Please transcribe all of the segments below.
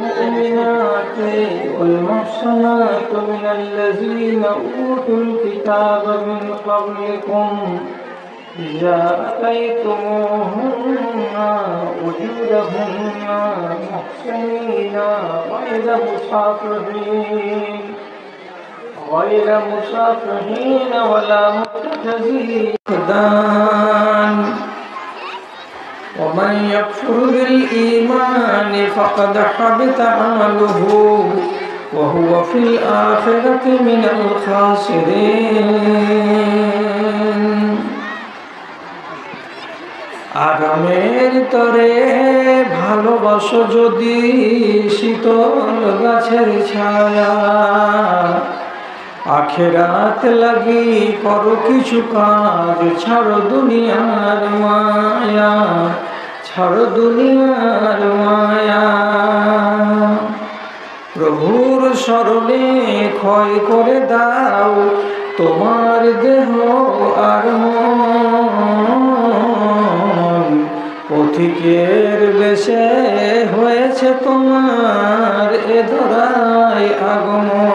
المؤمنات والمحصنات من الذين أوتوا الكتاب من قبلكم إذا أتيتموهن أجورهن محصنين غير مسافحين ولا متخذي أخدان ومن يكفر بالإيمان فقد حبط عمله وهو في الآخرة من الخاسرين আরামের তরে ভালোবাসো যদি শীতল গাছের ছায়া আখেরাত লাগি করো কিছু কাজ ছাড়ো দুনিয়ার মায়া প্রভুর স্মরণে ক্ষয় করে দাও তোমার দেহ আর মন পথিকের বেশে হয়েছে তোমার এ ধরায় আগমন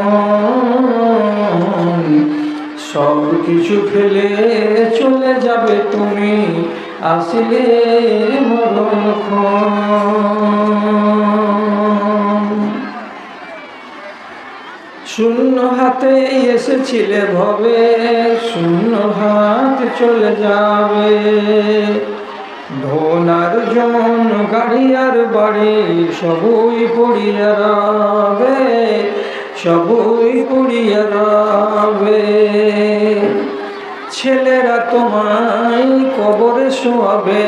সব কিছু ফেলে চলে যাবে তুমি আসলে মরণক্ষণ শূন্য হাতে এসেছিলে ভবে শূন্য হাত চলে যাবে ধনার জন গাড়ি আর বাড়ি সবই পড়িয়া রবে ছেলেরা তোমায় কবরে শোয়াবে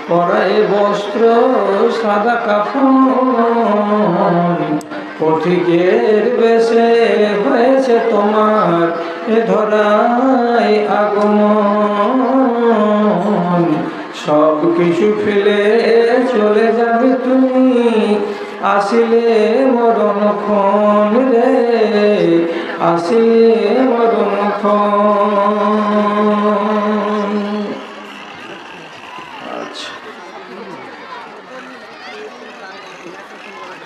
পরায় বস্ত্র সাদা কাফন পথিকের বেশে হয়েছে তোমার এ ধরায় আগমন সব কিছু ফেলে চলে যাবে তুমি আসিলে মরণক্ষণ রে আসিলে মরণক্ষণ। আচ্ছা,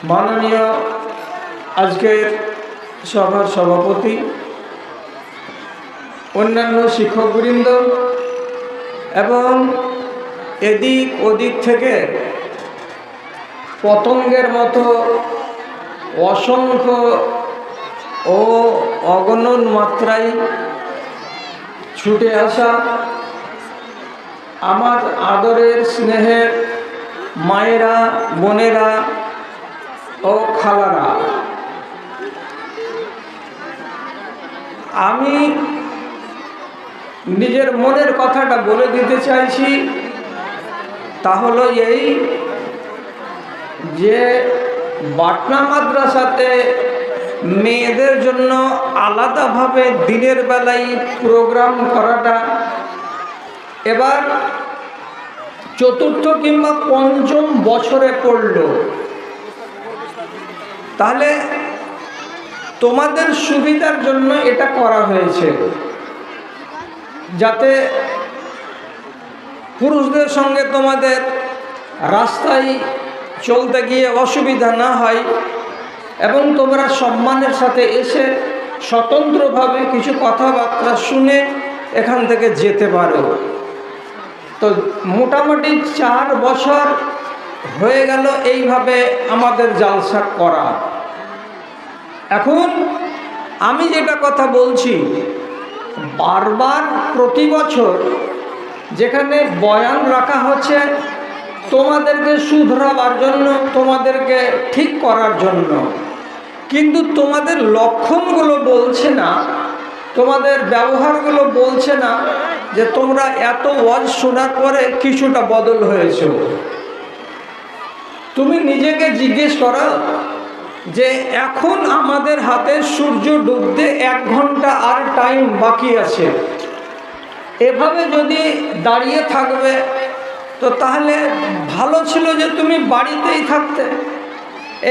মাননীয় আজকের সভার সভাপতি, অন্যান্য শিক্ষকবৃন্দ এবং এদিক ওদিক থেকে পতঙ্গের মতো অসংখ্য ও অগণন মাত্রায় ছুটে আসা আমার আদরের স্নেহের মায়েরা, বোনেরা ও খালারা, আমি নিজের মনের কথাটা বলে দিতে চাইছি। তা হলো এই যে বাটনা মাদ্রাসাতে মেয়েদের জন্য আলাদাভাবে দিনের বেলায় প্রোগ্রাম করাটা এবার চতুর্থ কিংবা পঞ্চম বছরে পড়ল। তাহলে তোমাদের সুবিধার জন্য এটা করা হয়েছে, যাতে পুরুষদের সঙ্গে তোমাদের রাস্তায় চলতে গিয়ে অসুবিধা না হয় এবং তোমরা সম্মানের সাথে এসে স্বতন্ত্রভাবে কিছু কথাবার্তা শুনে এখান থেকে যেতে পারো। তো মোটামুটি 4 বছর হয়ে গেল এইভাবে আমাদের জালসা করা। এখন আমি যেটা কথা বলছি, বারবার প্রতি বছর যেখানে বয়ান রাখা হচ্ছে তোমাদেরকে শুধরাবার জন্য, তোমাদেরকে ঠিক করার জন্য, কিন্তু তোমাদের লক্ষণগুলো বলছে না, তোমাদের ব্যবহারগুলো বলছে না যে তোমরা এত ওয়াজ শোনার পরে কিছুটা বদল হয়েছে। তুমি নিজেকে জিজ্ঞেস করো যে এখন আমাদের হাতে সূর্য ডুবতে 1 ঘন্টা আর টাইম বাকি আছে, এভাবে যদি দাঁড়িয়ে থাকবে তো তাহলে ভালো ছিল যে তুমি বাড়িতেই থাকতে।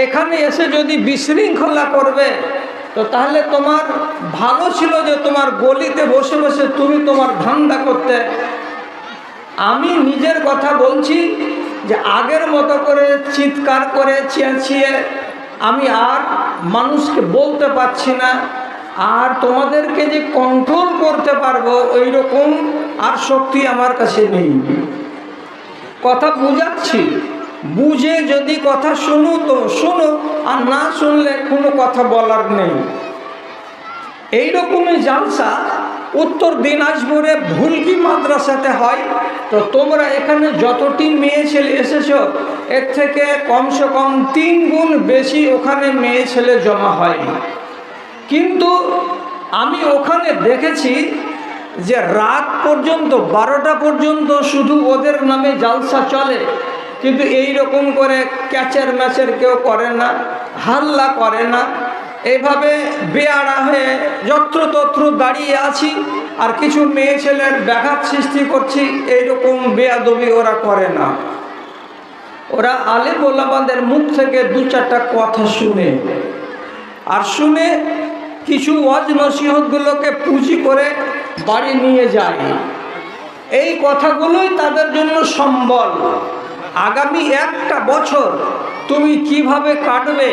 এখানে এসে যদি বিশৃঙ্খলা করবে তো তাহলে তোমার ভালো ছিল যে তোমার গলিতে বসে বসে তুমি তোমার ধান্দা করতে। আমি নিজের কথা বলছি, যে আগের মতো করে চিৎকার করে চেঁচিয়ে আমি আর মানুষকে বলতে পারছি না, আর তোমাদেরকে যে কন্ট্রোল করতে পারবো ওই রকম আর শক্তি আমার কাছে নেই। কথা বুঝাচ্ছি, বুঝে যদি কথা শুনো তো শোনো, আর না শুনলে কোনো কথা বলার নেই। এইরকমই জালসা উত্তর দিনাজপুরে ভুলকি মাদ্রাসাতে হয়। তো তোমরা এখানে যতটি মেয়ে ছেলে এসেছো এর থেকে কমসে কম 3 গুণ বেশি ওখানে মেয়ে ছেলে জমা হয়। কিন্তু আমি ওখানে দেখেছি যে রাত পর্যন্ত 12টা পর্যন্ত শুধু ওদের নামে জালসা চলে, কিন্তু এই রকম করে ক্যাচের ম্যাচের কেউ করে না, হাল্লা করে না। এইভাবে বেয়াড়া হয়ে যত্রতত্র দাঁড়িয়ে আছি আর কিছু মেয়ে ছেলের ব্যাঘাত সৃষ্টি করছি, এইরকম বেয়াদবি ওরা করে না। ওরা আলেম ওলামাদের মুখ থেকে 2-4টা কথা শুনে, আর শুনে কিছু ওয়াজ নসিহতগুলোকে পুঁজি করে বাড়ি নিয়ে যায়। এই কথাগুলোই তাদের জন্য সম্বল। আগামী 1টা বছর তুমি কিভাবে কাটবে,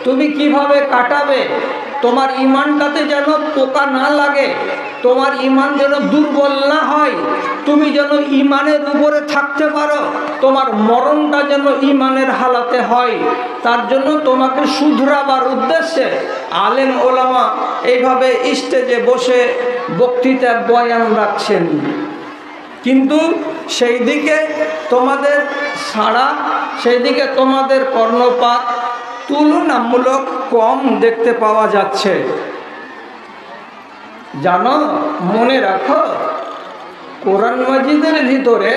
তুমি কিভাবে কাটাবে, তোমার ইমানটাতে যেন পোকা না লাগে, তোমার ইমান যেন দুর্বল না হয়, তুমি যেন ইমানের উপরে থাকতে পারো, তোমার মরণটা যেন ইমানের হালাতে হয়, তার জন্য তোমাকে শুধরাবার উদ্দেশ্যে আলেম ওলামা এইভাবে স্টেজে বসে বক্তৃতা বয়ান রাখছেন। কিন্তু সেই দিকে তোমাদের সাড়া, সেই দিকে তোমাদের কর্ণপাত তুলনামূলক কম দেখতে পাওয়া যাচ্ছে। জানো, মনে রাখো, কোরআন মাজিদের ভিতরে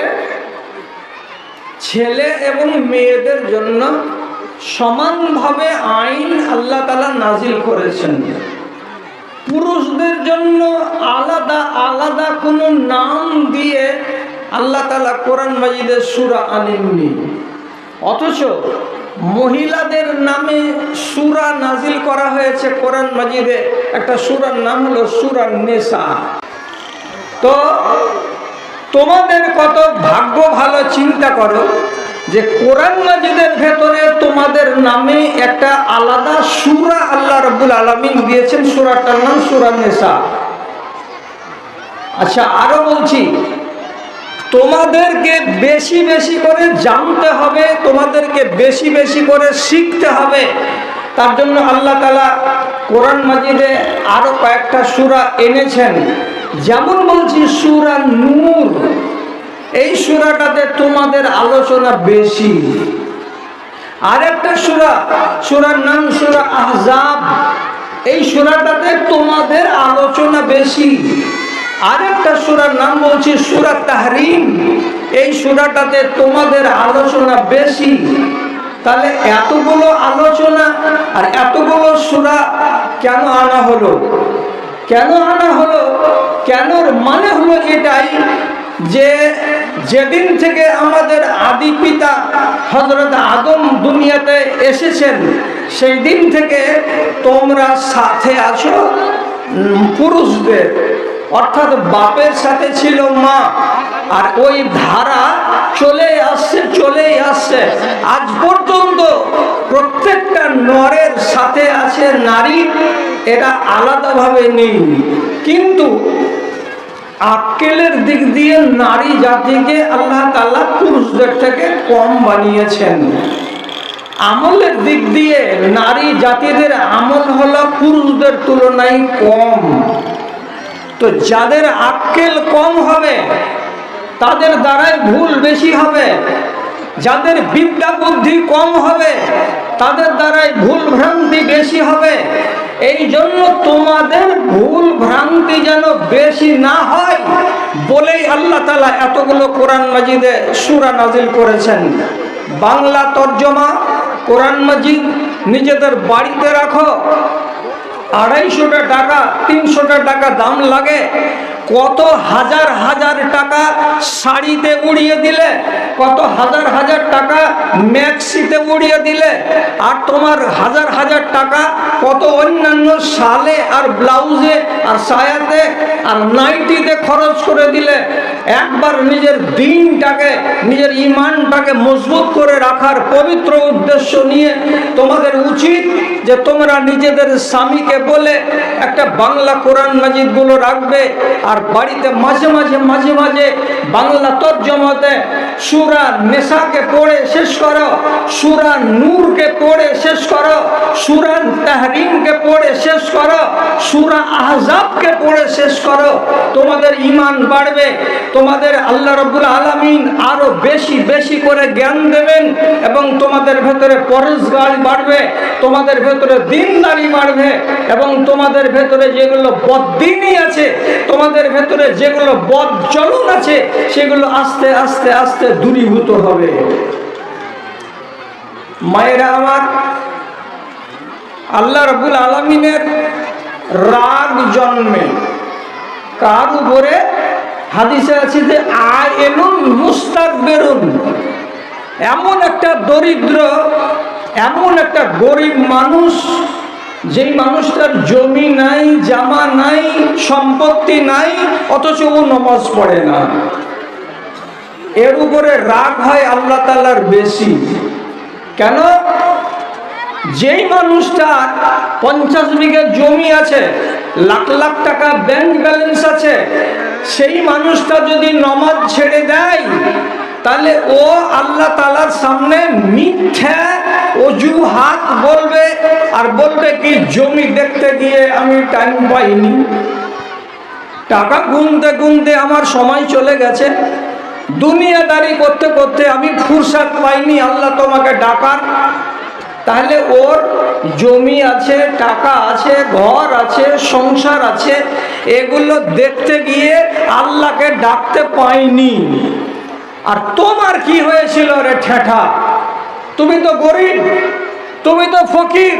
ছেলে এবং মেয়েদের জন্য সমানভাবে আইন আল্লাহ তাআলা নাজিল করেছেন। পুরুষদের জন্য আলাদা আলাদা কোনো নাম দিয়ে আল্লাহ তাআলা কোরআন মাজিদের সূরা আনেননি, অথচ মহিলাদের নামে সূরা নাজিল করা হয়েছে কোরআন মাজিদে। একটা সূরার নাম হলো সূরা নিসা। তো তোমাদের কত ভাগ্য ভালো, চিন্তা করো যে কোরআন মাজিদের ভেতরে তোমাদের নামে একটা আলাদা সূরা আল্লাহ রাব্বুল আলামিন দিয়েছেন, সূরাটার নাম সূরা নিসা। আচ্ছা, আরো বলছি, তোমাদেরকে বেশি বেশি করে জানতে হবে, তোমাদেরকে বেশি বেশি করে শিখতে হবে। তার জন্য আল্লাহ তাআলা কোরআন মাজিদে আরো কয়েকটা সূরা এনেছেন। যেমন বলছি সূরা নূর, এই সূরাটাতে তোমাদের আলোচনা বেশি। আরেকটা সূরার নাম সূরা আহজাব, এই সূরাটাতে তোমাদের আলোচনা বেশি। আরেকটা সূরার নাম বলছি সূরা তাহরিম, এই সূরাটাতে তোমাদের আলোচনা বেশি। তাহলে এতগুলো আলোচনা আর এতগুলো সূরা কেন আনা হলো? কেন আনা হলো? কেনর মানে হলো এটাই যে যেদিন থেকে আমাদের আদি পিতা হযরত আদম দুনিয়াতে এসেছেন, সেই দিন থেকে তোমরা সাথে আছো পুরুষদের, অর্থাৎ বাপের সাথে ছিল মা, আর ওই ধারা চলেই আসছে আজ পর্যন্ত। প্রত্যেকটা নরের সাথে আছে নারী, এটা আলাদাভাবে নেই। কিন্তু আক্কেলের দিক দিয়ে নারী জাতিকে আল্লাহ তাআলা পুরুষদের থেকে কম বানিয়েছেন। আমলের দিক দিয়ে নারী জাতিদের আমল হলো পুরুষদের তুলনায় কম। তো যাদের আক্কেল কম হবে তাদের দ্বারাই ভুল বেশি হবে, যাদের বিদ্যা বুদ্ধি কম হবে তাদের দ্বারাই ভুল ভ্রান্তি বেশি হবে। এই জন্য তোমাদের ভুল ভ্রান্তি যেন বেশি না হয় বলেই আল্লাহ তাআলা এতগুলো কোরআন মাজিদে সূরা নাজিল করেছেন। বাংলা তর্জমা কোরআন মাজিদ নিজেদের বাড়িতে রাখো, 250 টাকা 300 টাকা দাম লাগে। কত হাজার হাজার টাকা শাড়িতে উড়িয়ে দিলে, কত হাজার হাজার টাকা ম্যাক্সিতে উড়িয়ে দিলে, আর তোমার হাজার হাজার টাকা কত অন্যান্য শালে আর ব্লাউজে আর সায়াতে আর নাইটিতে খরচ করে দিলে। একবার নিজের দিনটাকে, নিজের ইমানটাকে মজবুত করে রাখার পবিত্র উদ্দেশ্য নিয়ে তোমাদের উচিত যে তোমরা নিজেদের স্বামীকে বলে একটা বাংলা কোরআন মাজিদগুলো রাখবে, আর বাড়িতে মাঝে মাঝে মাঝে মাঝে বাংলা তর্জমাতে সূরা নেসাকে পড়ে শেষ করো, সূরা নূরকে পড়ে শেষ করো, সূরা তাহরিমকে পড়ে শেষ করো, সূরা আহজাবকে পড়ে শেষ করো। তোমাদের ঈমান বাড়বে, তোমাদের আল্লাহ রাব্বুল আলামিন আরো বেশি বেশি করে জ্ঞান দেবেন, এবং তোমাদের ভেতরে পরহেজগারি বাড়বে, তোমাদের ভেতরে দ্বীনদারি বাড়বে, এবং তোমাদের ভেতরে যেগুলো বদ্দীনী আছে, তোমাদের ভেতরে যেগুলো বদচলন আছে, সেগুলো আস্তে আস্তে আস্তে দূরীভূত হবে। মায়েরা আমার, আল্লাহ রাব্বুল আলামিনের রাগ জন্মে কার উপরে? হাদিসে আছে যে আয়েলুন মুস্তাকবিরুন, এমন একটা দরিদ্র, এমন একটা গরিব মানুষ, যেই মানুষটার জমি নাই, জামা নাই, সম্পত্তি নাই, অথচ ও নামাজ পড়ে না, এর উপরে রাগ হয় আল্লাহ তাআলার বেশি। কেন? যেই মানুষটার 50 বিঘা জমি আছে, লাখ লাখ টাকা ব্যাংক ব্যালেন্স আছে, সেই মানুষটা যদি নামাজ ছেড়ে দেয়, তাহলে ও আল্লাহ তাআলার সামনে মিথ্যা অজুহাত বলবে, আর বলবে কি জমি দেখতে গিয়ে আমি টাইম পাইনি, টাকা গুনতে গুনতে আমার সময় চলে গেছে, দুনিয়াদারি করতে করতে আমি ফুরসত পাইনি আল্লাহ তোমাকে ডাকার। তাহলে ওর জমি আছে, টাকা আছে, ঘর আছে, সংসার আছে, এগুলো দেখতে গিয়ে আল্লাহকে ডাকতে পাইনি। আর তোমার কি হয়েছিল রে ঠেঠা? তুমি তো গরিব, তুমি তো ফকির,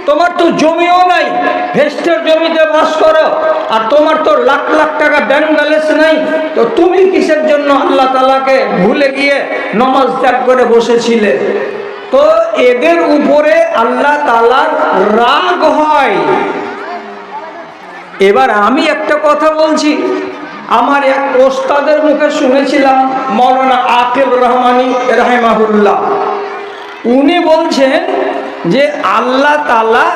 তোমার তো জমিও নাই, ভেস্টের জমিতে বাস করো, আর তোমার তো লাখ লাখ টাকা ব্যাংক ব্যালেন্স নাই, তো তুমি কিসের জন্য আল্লাহ তাআলাকে ভুলে গিয়ে নামাজ ত্যাগ করে বসেছিলে? তো এদের উপরে আল্লাহ তাআলার রাগ হয়। এবার আমি একটা কথা বলছি, আমার এক ওস্তাদের মুখে শুনেছিলাম, মাওলানা আকিব রহমানী রাহিমাহুল্লাহ, উনি বলছেন যে আল্লাহ তাআলা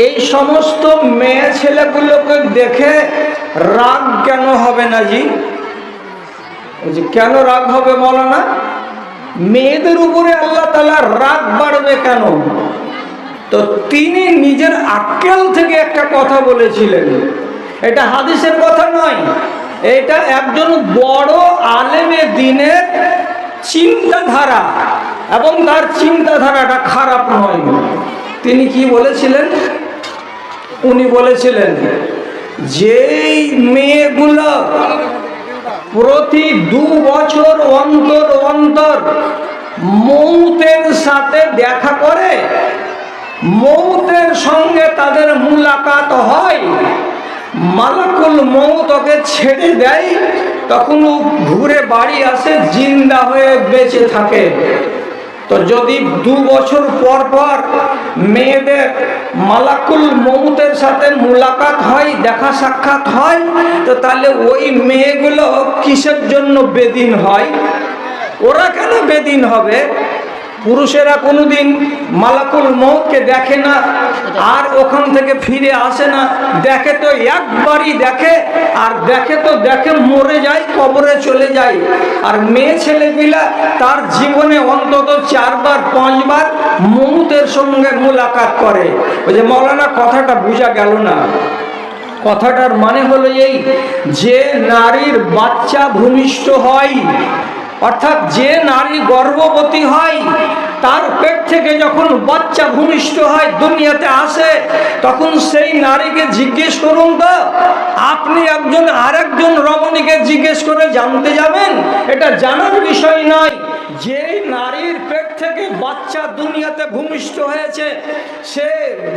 এই সমস্ত মেয়ে ছেলেগুলোকে দেখে রাগ কেন হবে না জি? কেন রাগ হবে মাওলানা? মেয়েদের উপরে আল্লাহ তাআলার রাগ বাড়বে কেন? তো তিনি নিজের আক্কেল থেকে একটা কথা বলেছিলেন, এটা হাদিসের কথা নয়, এটা একজন বড় আলেমে দ্বীনের চিন্তাধারা, এবং তার চিন্তাধারাটা খারাপ নয়। তিনি কি বলেছিলেন? উনি বলেছিলেন যেই মেয়েগুলো প্রতি 2 বছর অন্তর অন্তর মৌতের সাথে দেখা করে, মৌতের সঙ্গে তাদের মুলাকাত হয়, মালাকুল মউত ওকে ছেড়ে দেয়, তখন ও ঘুরে বাড়ি আসে জিন্দা হয়ে বেঁচে থাকে। তো যদি 2 বছর পর পর মেয়েদের মালাকুল মউতের সাথে মুলাকাত হয়, দেখা সাক্ষাৎ হয়, তো তাহলে ওই মেয়েগুলো কিসের জন্য বেদিন হয়? ওরা কেন বেদিন হবে? পুরুষেরা কোনোদিন মালাকুল মউতকে দেখে না, আর ওখান থেকে ফিরে আসে না, দেখে তো একবারই দেখে, আর দেখে তো দেখে মরে যায়, কবরে চলে যায়। আর মেয়ে ছেলেগুলা তার জীবনে অন্তত 4 বার 5 বার মউতের সঙ্গে মুলাকাত করে। ওই যে মাওলানা, কথাটা বোঝা গেল না। কথাটার মানে হলো এই, যে নারীর বাচ্চা ভূমিষ্ঠ হয়, অর্থাৎ যে নারী গর্ভবতী হয়, তার পেট থেকে যখন বাচ্চা ভূমিষ্ঠ হয়, দুনিয়াতে আসে, তখন সেই নারীকে জিজ্ঞেস করুন তো, আপনি একজন আরেকজন রমণীকে জিজ্ঞেস করে জানতে যাবেন? এটা জানার বিষয় নয়। যে নারীর পেট থেকে বাচ্চা দুনিয়াতে ভূমিষ্ঠ হয়েছে, সে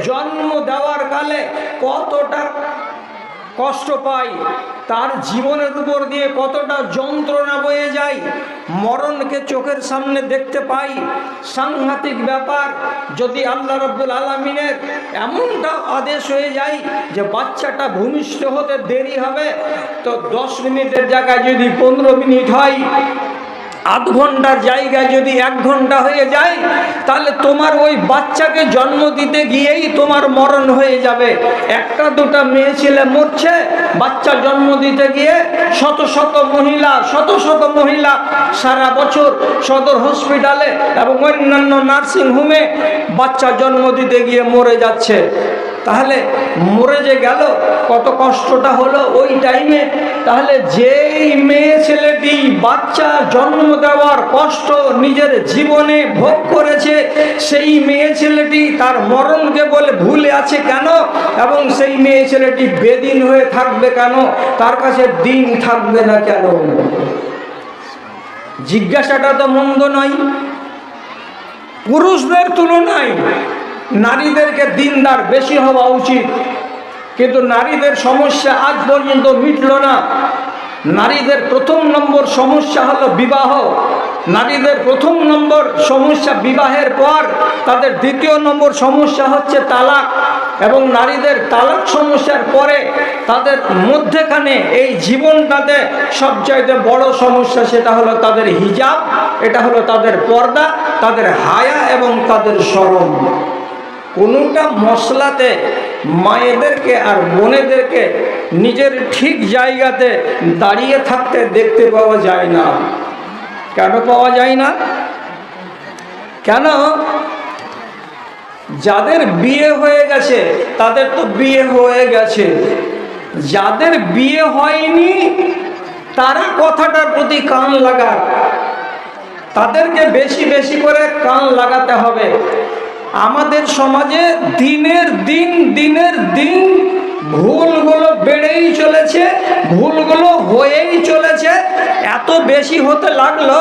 জন্ম দেওয়ার কালে কতটা কষ্ট পায়, তার জীবনের উপর দিয়ে কতটা যন্ত্রণা বয়ে যায়, মরণকে চোখের সামনে দেখতে পাই, সাংঘাতিক ব্যাপার। যদি আল্লাহ রাব্বুল আলামিনের এমনটা আদেশ হয়ে যায় যে বাচ্চাটা ভূমিষ্ঠ হতে দেরি হবে, তো 10 মিনিটের জায়গায় যদি 15 মিনিট হয়, আধ ঘন্টার জায়গায় যদি 1 ঘন্টা হয়ে যায়, তাহলে তোমার ওই বাচ্চাকে জন্ম দিতে গিয়েই তোমার মরণ হয়ে যাবে। একটা দুটা মেয়ে ছেলে মরছে বাচ্চা জন্ম দিতে গিয়ে, শত শত মহিলা সারা বছর সদর হসপিটালে এবং অন্যান্য নার্সিং হোমে বাচ্চা জন্ম দিতে গিয়ে মরে যাচ্ছে। তাহলে মরে যে গেল, কত কষ্টটা হলো ওই টাইমে। তাহলে যেই মেয়ে ছেলেটি বাচ্চা জন্ম দেওয়ার কষ্ট নিজের জীবনে ভোগ করেছে, সেই মেয়ে ছেলেটি তার মরণকে বলে ভুলে আছে কেন? এবং সেই মেয়ে ছেলেটি বেদিন হয়ে থাকবে কেন? তার কাছে দিন থাকবে না কেন? জিজ্ঞাসাটা তো মন্দ নয়। পুরুষদের তুলনায় নারীদেরকে দিনদার বেশি হওয়া উচিত, কিন্তু নারীদের সমস্যা আজ পর্যন্ত মিটল না। নারীদের প্রথম নম্বর সমস্যা হলো বিবাহ। নারীদের প্রথম নম্বর সমস্যা বিবাহের পর তাদের দ্বিতীয় নম্বর সমস্যা হচ্ছে তালাক, এবং নারীদের তালাক সমস্যার পরে তাদের মধ্যেখানে এই জীবনটাতে সবচাইতে বড় সমস্যা, সেটা হলো তাদের হিজাব, এটা হলো তাদের পর্দা, তাদের হায়া এবং তাদের শরম। কোনোটা মশলাতে মায়েদেরকে আর বোনেদেরকে নিজের ঠিক জায়গাতে দাঁড়িয়ে থাকতে দেখতে পাওয়া যায় না। কেন পাওয়া যায় না? কেন? যাদের বিয়ে হয়ে গেছে তাদের তো বিয়ে হয়ে গেছে, যাদের বিয়ে হয়নি তারা কথাটার প্রতি কান লাগায়, তাদেরকে বেশি বেশি করে কান লাগাতে হবে। আমাদের সমাজে দিনের দিন ভুলগুলো বেড়েই চলেছে, ভুলগুলো হয়েই চলেছে। এত বেশি হতে লাগলো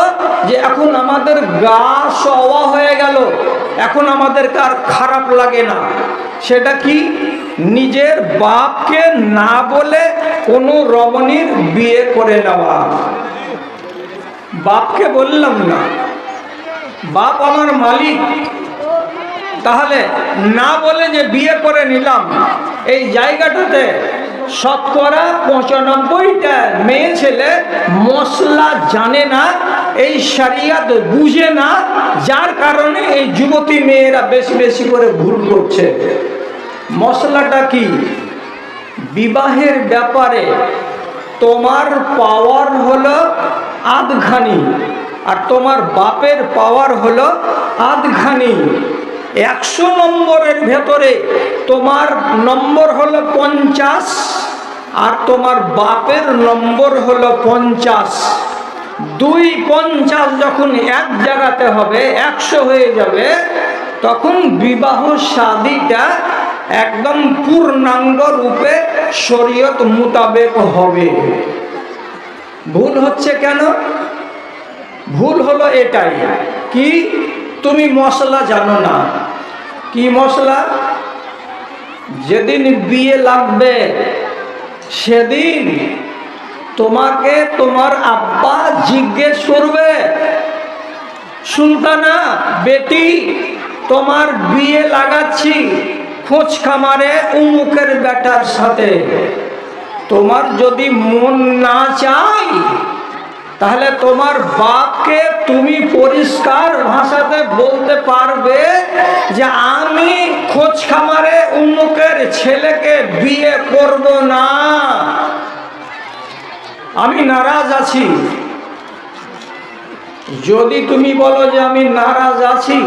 যে এখন আমাদের গা সওয়া হয়ে গেল। এখন আমাদের কার খারাপ লাগে না। সেটা কি? নিজের বাপকে না বলে কোনো রমণীর বিয়ে করে নেওয়া। বাপকে বললাম না, বাপ আমার মালিক, তাহলে না বলে যে বিয়ে করে নিলাম, এই জায়গাটাতে শতকরা 95টা মেয়ে ছেলে মশলা জানে না, এই শরিয়ত বুঝে না, যার কারণে এই যুবতী মেয়েরা বেশি বেশি করে ভুল করছে। মশলাটা কি? বিবাহের ব্যাপারে তোমার পাওয়ার হলো আধখানি, আর তোমার বাপের পাওয়ার হলো আধখানি। 100 নম্বরের ভেতরে তোমার নম্বর হলো 50, আর তোমার বাপের নম্বর হলো 50। 250 যখন এক জায়গাতে হবে, 100 হয়ে যাবে, তখন বিবাহ শাদীটা একদম পূর্ণাঙ্গ রূপে শরীয়ত মোতাবেক হবে। ভুল হচ্ছে কেন? ভুল হলো এটাই, কি? তুমি মশলা জানো না। কি মশলা? যেদিন বিয়ে লাগবে সেদিন তোমাকে তোমার আব্বা জিজ্ঞেস করবে, সুলতানা বেটি তোমার বিয়ে লাগাচ্ছি খোঁজ খামারে উমুকের বেটার সাথে। তোমার যদি মন না চাই, তাহলে তোমার বাপকে তুমি পরিষ্কার ভাষাতে বলতে পারবে যে আমি খোঁজ খামারে উমুকের ছেলেকে বিয়ে করব না, আমি নারাজ আছি। যদি তুমি বলো যে আমি নারাজ আছি,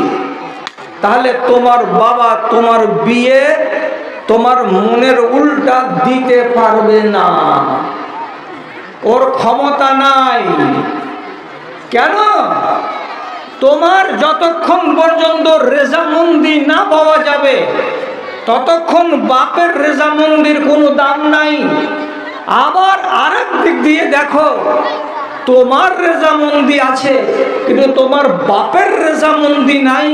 তাহলে তোমার বাবা তোমার বিয়ে তোমার মনের উল্টা দিতে পারবে না, ওর ক্ষমতা নাই। কেন? তোমার যতক্ষণ পর্যন্ত রেজামন্দি না পাওয়া যাবে ততক্ষণ বাপের রেজামন্দির কোনো দাম নাই। আবার আরেক দিক দিয়ে দেখো, তোমার রেজামন্দি আছে কিন্তু তোমার বাপের রেজামন্দি নাই,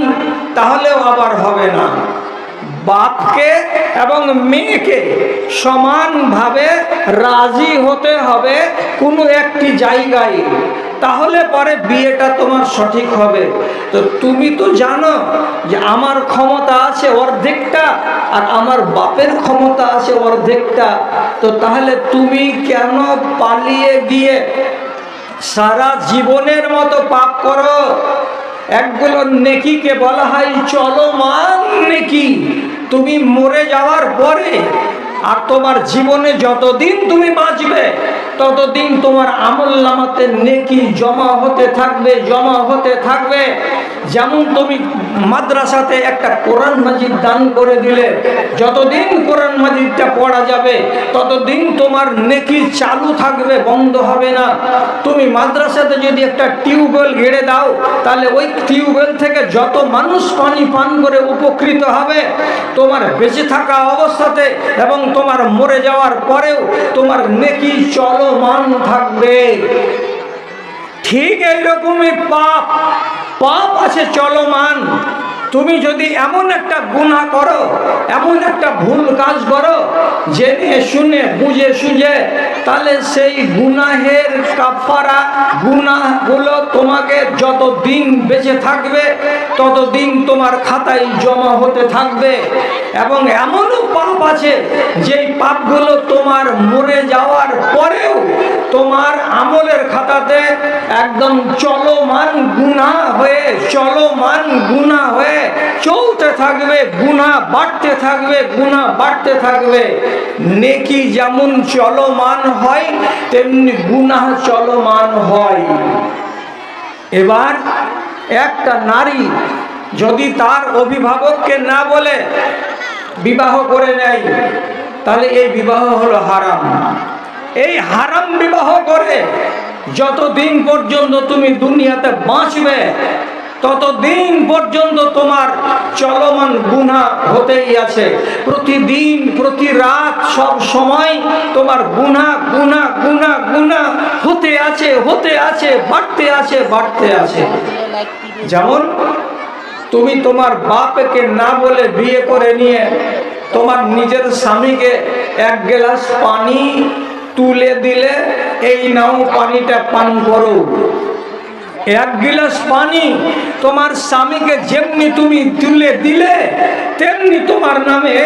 তাহলেও আবার হবে না। বাপকে এবং মেয়েকে সমানভাবে রাজি হতে হবে কোনো একটি জায়গায়, তাহলে পরে বিয়েটা তোমার সঠিক হবে। তো তুমি তো জানো যে আমার ক্ষমতা আছে অর্ধেকটা আর আমার বাপের ক্ষমতা আছে অর্ধেকটা, তো তাহলে তুমি কেন পালিয়ে গিয়ে সারা জীবনের মতো পাপ করো? একগুলো নেকিকে বলা হয় চলমান নেকি। তুমি মরে যাওয়ার পরে আর তোমার জীবনে যতদিন তুমি বাঁচবে ততদিন তোমার আমলনামাতে নেকি জমা হতে থাকবে, জমা হতে থাকবে। যেমন তুমি মাদ্রাসাতে একটা কোরআন মাজিদ দান করে দিলে, যতদিন কোরআন মাজিদটা পড়া যাবে ততদিন তোমার নেকি চালু থাকবে, বন্ধ হবে না। তুমি মাদ্রাসাতে যদি একটা টিউবওয়েল গেড়ে দাও, তাহলে ওই টিউবওয়েল থেকে যত মানুষ পানি পান করে উপকৃত হবে, তোমার বেঁচে থাকা অবস্থাতে এবং তোমার মরে যাওয়ার পরেও তোমার নেকি চলমান থাকবে। ঠিক এইরকমই পাপ, পাপ আছে চলমান। তুমি যদি এমন একটা গুনাহ করো, এমন একটা ভুল কাজ করো জেনে শুনে বুঝে সুঝে, তাহলে সেই গুনাহের কাফারা, গুনাহগুলো তোমাকে যতদিন বেঁচে থাকবে ততদিন তোমার খাতায় জমা হতে থাকবে। এবং এমনও পাপ আছে যেই পাপগুলো তোমার মরে যাওয়ার পরেও তোমার আমলের খাতাতে একদম চলমান গুনাহ হয়ে, চলমান গুনাহ হয়ে চলতে থাকবে, গুনাহ বাড়তে থাকবে, গুনাহ বাড়তে থাকবে। নেকি যেমন চলমান হয় তেমনি গুনাহ চলমান হয়। এবার একটা নারী যদি তার অভিভাবককে না বলে বিবাহ করে নেয়, তাহলে এই বিবাহ হলো হারাম। এই হারাম বিবাহ করে যতদিন পর্যন্ত তুমি দুনিয়াতে বাঁচবে ততদিন পর্যন্ত তোমার চলমান গুনাহ হতেই আছে। প্রতিদিন, প্রতি রাত, সব সময় তোমার গুনাহ গুনাহ গুনাহ গুনাহ হতে আছে, হতে আছে, বাড়তে আছে, বাড়তে আছে। যেমন তুমি তোমার বাপকে না বলে বিয়ে করে নিয়ে তোমার নিজের স্বামীকে এক গ্লাস পানি তুলে দিলে, এই নাও পানিটা পান করো। এক গিলাস পানি তোমার স্বামীকে যেমনি তুমি তুলে দিলে তেমনি তোমার নামে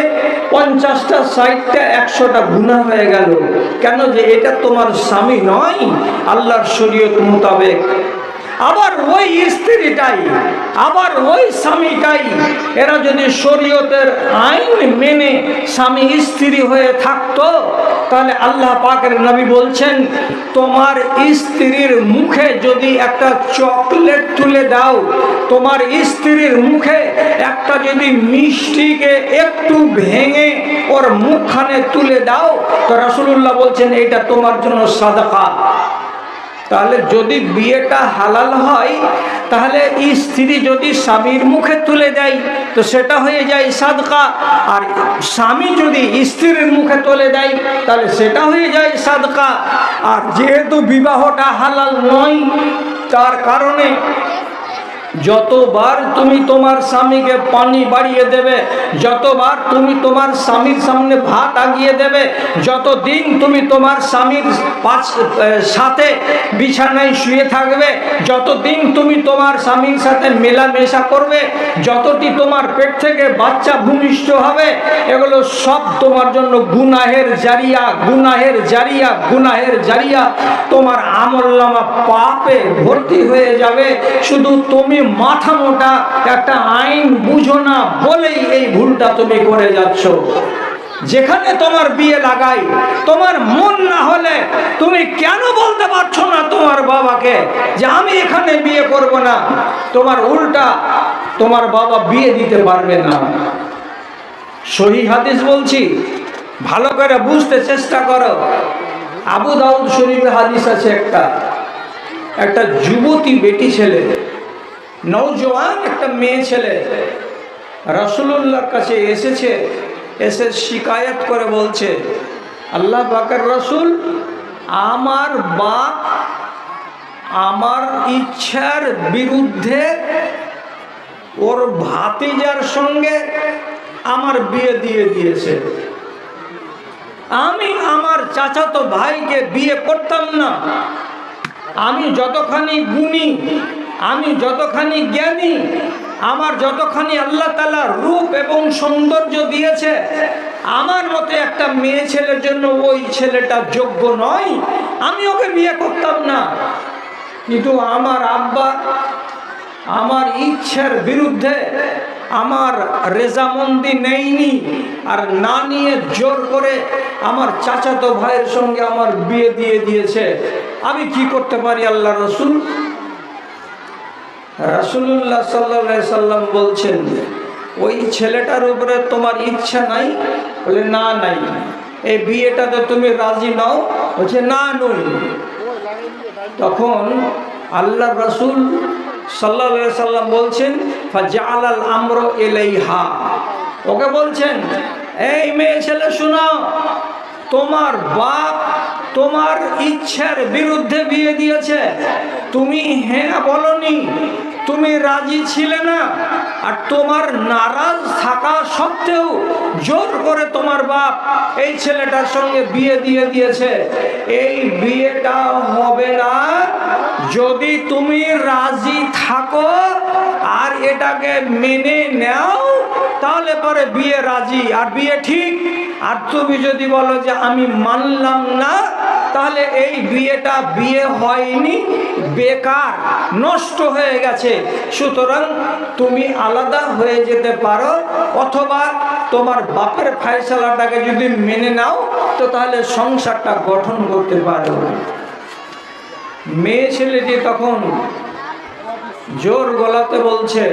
50টা, 60টা, 100টা গুনাহ হয়ে গেল। কেন? যে এটা তোমার স্বামী নয় আল্লাহর শরীয়ত মোতাবেক। আবার ওই স্ত্রীটাই, আবার ওই স্বামীটাই, এরা যদি শরীয়তের আইন মেনে স্বামী স্ত্রী হয়ে থাকতো, তাহলে আল্লাহ পাকের নবী বলছেন, তোমার স্ত্রীর মুখে যদি একটা চকলেট তুলে দাও, তোমার স্ত্রীর মুখে একটা যদি মিষ্টিকে একটু ভেঙে ওর মুখখানে তুলে দাও, তো রাসূলুল্লাহ বলছেন এটা তোমার জন্য সাদাকা। তাহলে যদি বিয়েটা হালাল হয়, তাহলে স্ত্রী যদি স্বামীর মুখে তুলে দেয় তো সেটা হয়ে যায় সাদকা, আর স্বামী যদি স্ত্রীর মুখে তুলে দেয় তাহলে সেটা হয়ে যায় সাদকা। আর যেহেতু বিবাহটা হালাল নয়, তার কারণে যতবার তুমি তোমার স্বামীকে পানি বাড়িয়ে দেবে, যতবার তুমি তোমার স্বামীর সামনে ভাত আগিয়ে দেবে, যতদিন তুমি তোমার স্বামীর সাথে বিছানায় শুয়ে থাকবে, যতদিন তুমি তোমার স্বামীর সাথে মেলামেশা করবে, যতটি তোমার পেট থেকে বাচ্চা ভূমিষ্ঠ হবে, এগুলো সব তোমার জন্য গুনাহের জারিয়া, গুনাহের জারিয়া, গুনাহের জারিয়া। তোমার আমলনামা পাপে ভর্তি হয়ে যাবে। শুধু তুমি মাথা মোটা একটা আইন বুঝো না বলেই এই ভুলটা তুমি করে যাচ্ছ। যেখানে তোমার বিয়ে লাগাই, তোমার মন না হলে তুমি কেন বলতে পারছো না তোমার বাবাকে যে আমি এখানে বিয়ে করব না? তোমার উল্টা তোমার বাবা বিয়ে দিতে পারবে না। সহিহ হাদিস বলছি, ভালো করে বুঝতে চেষ্টা করো। আবু দাউদ শরীফে হাদিস আছে, একটা যুবতী বেটি ছেলে, নওজোয়ান একটা মেয়ে ছেলে রাসূলুল্লাহর কাছে এসেছে, এসে শিকায়ত করে বলছে, আল্লাহ পাকের রাসূল, আমার বাপ আমার ইচ্ছার বিরুদ্ধে ওর ভাতিজার সঙ্গে আমার বিয়ে দিয়ে দিয়েছে। আমি আমার চাচাতো ভাইকে বিয়ে করতাম না। আমি যতখানি গুণী, আমি যতখানি জ্ঞানী, আমার যতখানি আল্লাহ তাআলা রূপ এবং সৌন্দর্য দিয়েছে, আমার মতে একটা মেয়ে ছেলের জন্য ওই ছেলেটা যোগ্য নয়, আমি ওকে বিয়ে করতাম না। কিন্তু আমার আব্বা আমার ইচ্ছার বিরুদ্ধে, আমার রেজামন্দি নেয়নি, আর না নিয়ে জোর করে আমার চাচাতো ভাইয়ের সঙ্গে আমার বিয়ে দিয়ে দিয়েছে। আমি কি করতে পারি আল্লাহ রসুল? রাসূলুল্লাহ সাল্লাল্লাহু আলাইহি সাল্লাম বলছেন, ওই ছেলেটার উপরে তোমার ইচ্ছা নাই? বলে না, নাই। এই বিয়েটাতে তুমি রাজি নাও? বলছে না, নই। তখন আল্লাহ রসুল সাল্লাল্লাহু আলাইহি সাল্লাম বলছেন, ফাজআলাল আমরু ইলাইহা, ওকে বলছেন, এই মেয়ে ছেলে শোনো, তোমার বাপ তোমার ইচ্ছার বিরুদ্ধে বিয়ে দিয়েছে, তুমি হ্যাঁ বলনি, তুমি রাজি ছিলে না, আর তোমার নারাজ থাকা সত্ত্বেও জোর করে তোমার বাপ এই ছেলেটার সঙ্গে বিয়ে দিয়ে দিয়েছে। এই বিয়েটা হবে না। যদি তুমি রাজি থাকো আর এটাকে মেনে নাও, তাহলে পরে বিয়ে রাজি আর বিয়ে ঠিক। আর তুমি যদি বলো যে আমি মানলাম না, তাহলে এই বিয়েটা বিয়ে হয়নি, বেকার, নষ্ট হয়ে গেছে। সুতরাং তুমি আলাদা হয়ে যেতে পারো, অথবা তোমার বাপের ফয়সালাটাকে যদি মেনে নাও, তো তাহলে সংসারটা গঠন করতে পারো। মেয়ে ছেলেটি তখন জোর গলাতে বলছে,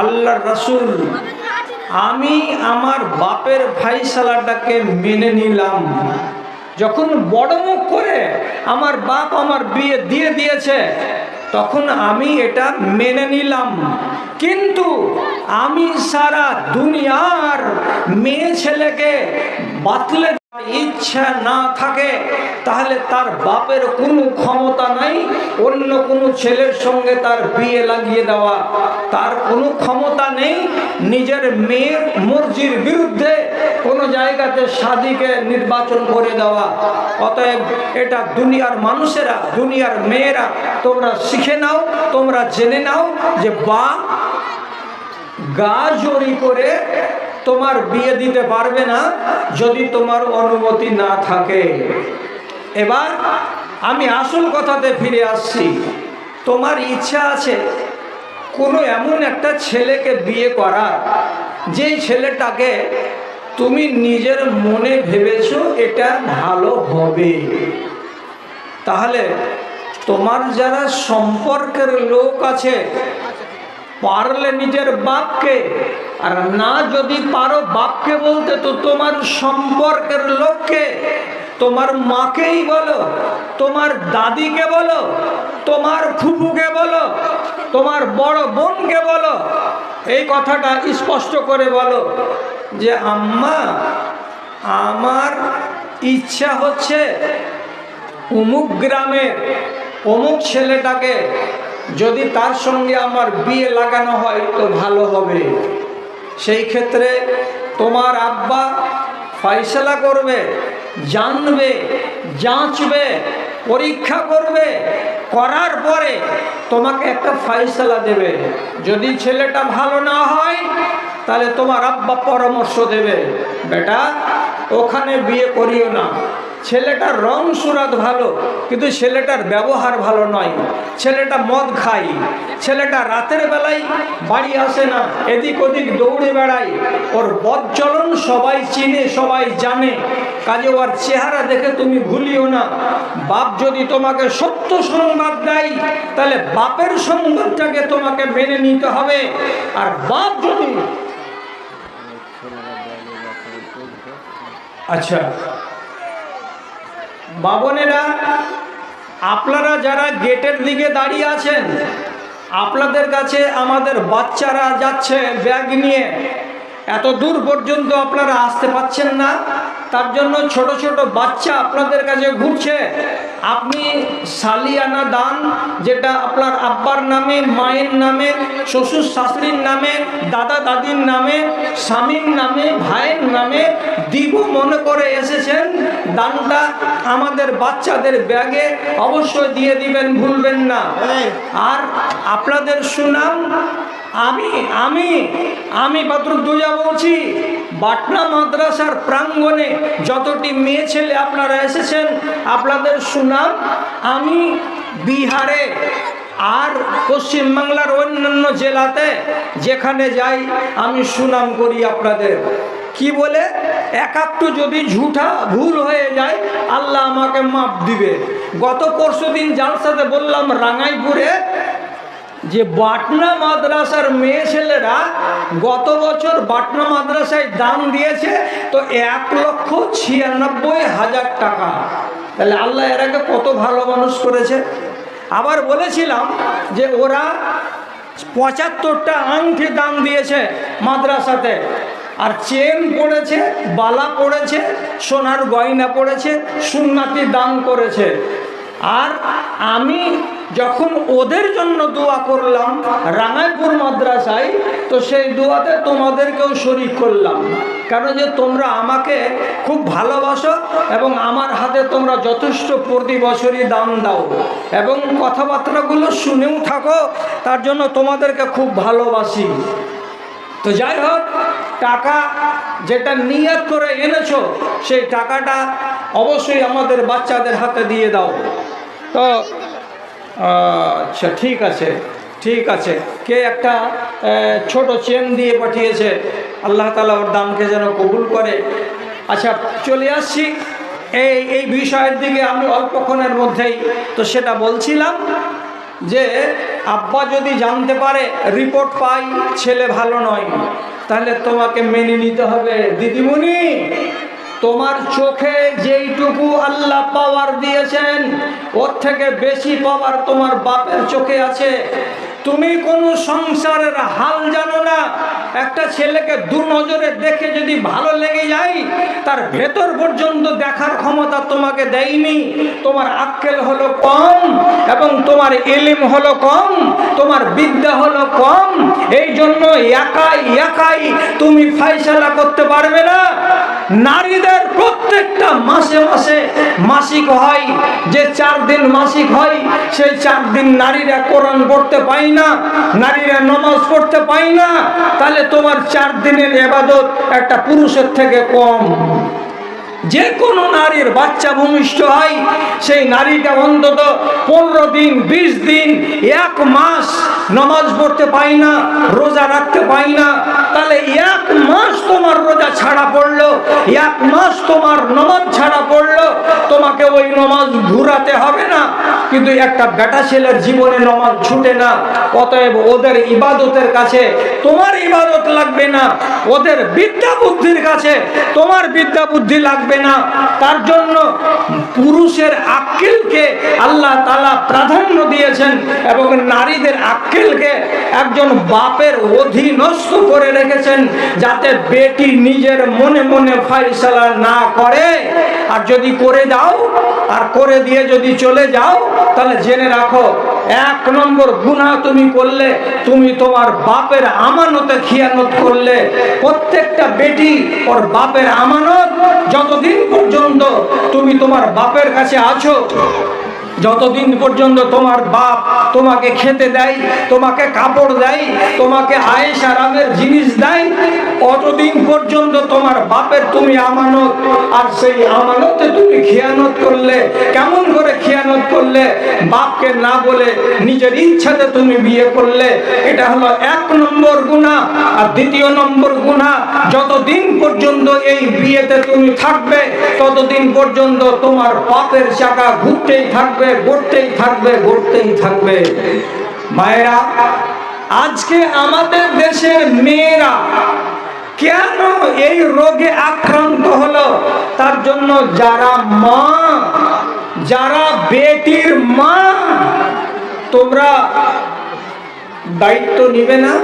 আল্লাহর রাসূল, আমি আমার বাপের ফয়সালাটাকে মেনে নিলাম। যখন বড় মুখ করে আমার বাপ আমার বিয়ে দিয়ে দিয়েছে, তখন আমি এটা মেনে নিলাম। কিন্তু আমি সারা দুনিয়ার মেয়ে ছেলেকে বাতলে ইচ্ছা না থাকে, তাহলে তার বাপের কোনো ক্ষমতা নাই অন্য কোনো ছেলের সঙ্গে তার বিয়ে লাগিয়ে দেওয়া। তার কোনো ক্ষমতা নেই নিজের মেয়ের মর্জির বিরুদ্ধে কোনো জায়গাতে শাদীকে নির্বাচন করে দেওয়া। অতএব এটা দুনিয়ার মানুষেরা, দুনিয়ার মেয়েরা, তোমরা শিখে নাও, তোমরা জেনে নাও যে বাপ গা জড়ি করে তোমার বিয়ে দিতে পারবে না যদি তোমার অনুমতি না থাকে। এবার আমি আসল কথাতে ফিরে আসছি। তোমার ইচ্ছা আছে কোনো এমন একটা ছেলেকে বিয়ে করার, যেই ছেলেটাকে তুমি নিজের মনে ভেবেছো এটা ভালো হবে, তাহলে তোমার যারা সম্পর্কের লোক আছে, পারলে নিজের বাপকে, আর না যদি পারো বাপকে বলতে, তো তোমার সম্পর্কের লোককে, তোমার মাকেই বলো, তোমার দাদিকে বলো, তোমার ফুফুকে বলো, তোমার বড় বোনকে বলো, এই কথাটা স্পষ্ট করে বলো যে আম্মা, আমার ইচ্ছা হচ্ছে অমুক গ্রামের অমুক ছেলেটাকে যদি তার সঙ্গে আমার বিয়ে লাগানো হয় তো ভালো হবে। সেই ক্ষেত্রে তোমার আব্বা ফয়সালা করবে, জানবে, যাচবে, পরীক্ষা করবে, করার পরে তোমাকে একটা ফয়সালা দেবে। যদি ছেলেটা ভালো না হয়, তাহলে তোমার আব্বা পরামর্শ দেবে, বেটা ওখানে বিয়ে করিও না, ছেলেটার রং সুরাত ভালো কিন্তু ছেলেটার ব্যবহার ভালো নয়, ছেলেটা মদ খায়, ছেলেটা রাতের বেলায় বাড়ি আসে না, এদিক ওদিক দৌড়ে বেড়ায়, ওর বদচলন সবাই চিনে, সবাই জানে, কাজে ওর চেহারা দেখে তুমি ভুলিও না। বাপ যদি তোমাকে সত্য সংবাদ দেয়, তাহলে বাপের সংবাদটাকে তোমাকে মেনে নিতে হবে। আর বাপ যদি আচ্ছা বাবনেরা, আপনারা যারা গেটের দিকে দাঁড়িয়ে আছেন, আপনাদের কাছে আমাদের বাচ্চারা যাচ্ছে ব্যাগ নিয়ে, এত দূর পর্যন্ত আপনারা আসতে পারছেন না, তার জন্য ছোট ছোট বাচ্চা আপনাদের কাছে ঘুরছে। আপনি সালিয়ানা দান, যেটা আপনার আব্বার নামে, মায়ের নামে, শ্বশুর শাশুড়ির নামে, দাদা দাদির নামে স্বামীর নামে ভাইয়ের নামে দিব মনে করে এসেছেন, দানটা আমাদের বাচ্চাদের ব্যাগে অবশ্যই দিয়ে দিবেন, ভুলবেন না। আর আপনাদের সুনাম আমি বদরুদ্দোজা বলছি, বাটনা মাদ্রাসার প্রাঙ্গণে যতটি মেয়ে ছেলে আপনারা এসেছেন, আপনাদের সুনাম আমি বিহারে আর পশ্চিমবাংলার অন্যান্য জেলাতে যেখানে যাই আমি সুনাম করি আপনাদের। কি বলে একাত্তর যদি ঝুঠা ভুল হয়ে যায় আল্লাহ আমাকে মাপ দিবে। গত পরশুদিন জালসাতে বললাম রাঙ্গাইপুরে যে বাটনা মাদ্রাসার মেয়ে ছেলেরা গত বছর বাটনা মাদ্রাসায় দান দিয়েছে তো 1,96,000 টাকা। তাহলে আল্লাহ এর আগে কত ভালো মানুষ করেছে। আবার বলেছিলাম যে ওরা 75টা আংটি দান দিয়েছে মাদ্রাসাতে, আর চেন পড়েছে, বালা পড়েছে, সোনার গয়না পড়েছে, সুন্নাতি দান করেছে। আর আমি যখন ওদের জন্য দোয়া করলাম রাঙ্গাইপুর মাদ্রাসায়, তো সেই দোয়াতে তোমাদেরকেও শরীক করলাম, কারণ যে তোমরা আমাকে খুব ভালোবাসো এবং আমার হাতে তোমরা যথেষ্ট প্রতি বছরই দান দাও এবং কথাবার্তাগুলো শুনেও থাকো, তার জন্য তোমাদেরকে খুব ভালোবাসি। তো যাই হোক, টাকা যেটা নিয়ত করে এনেছো সেই টাকাটা অবশ্যই আমাদের বাচ্চাদের হাতে দিয়ে দাও। তো আচ্ছা ঠিক আছে, ঠিক আছে। কে একটা ছোট চেন দিয়ে পাঠিয়েছে, আল্লাহ তাআলা ওর দানকে যেন কবুল করে। আচ্ছা চলে আসছি এই বিষয়ের দিকে আমি অল্পক্ষণের মধ্যেই। তো সেটা বলছিলাম যে আব্বা যদি জানতে পারে, রিপোর্ট পাই ছেলে ভালো নয়, তাহলে তোমাকে মেনে নিতে হবে। দিদিমণি, তোমার চোখে যেইটুকু আল্লাহ পাওয়ার দিয়েছেন ওর থেকে বেশি পাওয়ার তোমার বাপের চোখে আছে। তুমি কোনো সংসারের হাল জানো না। একটা ছেলেকে দু নজরে দেখে যদি ভালো লেগে যায়, তার ভেতর পর্যন্ত দেখার ক্ষমতা তোমাকে দেয়নি। তোমার আক্কেল হলো কম এবং তোমার ইলম হলো কম, তোমার বিদ্যা হলো কম। এই জন্য একাই তুমি ফয়সালা করতে পারবে না। নারীদের প্রত্যেকটা মাসে মাসে মাসিক হয়, যে 4 দিন মাসিক হয় সেই 4 দিন নারীরা কোরআন পড়তে পায় না, নারীরা নামাজ পড়তে পায় না। তাহলে তোমার 4 দিনের ইবাদত একটা পুরুষের থেকে কম। যে কোনো নারীর বাচ্চা ভূমিষ্ঠ হয়, সেই নারীটা অন্তত 15 দিন 20 দিন 1 মাস নামাজ পড়তে পায় না, রোজা রাখতে পায় না। তাহলে 1 মাস তোমার রোজা ছাড়া পড়লো, 1 মাস তোমার নামাজ ছাড়া পড়লো, তোমাকে ওই নামাজ ঘুরাতে হবে না। কিন্তু একটা বেটা ছেলের জীবনে নামাজ ছুটে না। অতএব ওদের ইবাদতের কাছে তোমার ইবাদত লাগবে না, ওদের বিদ্যা বুদ্ধির কাছে তোমার বিদ্যা বুদ্ধি লাগবে না। তার জন্য পুরুষের আক্কেলকে আল্লাহ তাআলা প্রাধান্য দিয়েছেন এবং নারীদের আক্কেলকে একজন বাপের অধীনস্থ করে রেখেছেন, যাতে বেটি নিজের মনে মনে ফয়সালা না করে। আর যদি করে দাও আর করে দিয়ে যদি চলে যাও, তাহলে জেনে রাখো 1 নম্বর গুনাহ তুমি করলে, তুমি তোমার বাপের আমানতে খিয়ানত করলে। প্রত্যেকটা বেটি ওর বাপের আমানত, যতদিন পর্যন্ত তুমি তোমার বাপের কাছে আছো, যতদিন পর্যন্ত তোমার বাপ তোমাকে খেতে দেয়, তোমাকে কাপড় দেয়, তোমাকে আয়েশ আরামের জিনিস দেয়, অতদিন পর্যন্ত তোমার বাপের তুমি আমানত। আর সেই আমানতে তুমি খিয়ানত করলে। কেমন করে খিয়ানত করলে? বাপকে না বলে নিজের ইচ্ছাতে তুমি বিয়ে করলে। এটা হলো 1 নম্বর গুনাহ। আর 2 নম্বর গুনাহ, যতদিন পর্যন্ত এই বিয়েতে তুমি থাকবে ততদিন পর্যন্ত তোমার পাপের চাকা ঘুরতেই থাকবে, ঘুরতেই থাকবে, ঘুরতেই থাকবে। মায়েরা, আজকে আমাদের দেশের মেয়েরা কেন এই রোগে আক্রান্ত হলো? তার জন্য যারা মা, যারা বেটির মা, তোমরা দায়িত্ব নিবে না?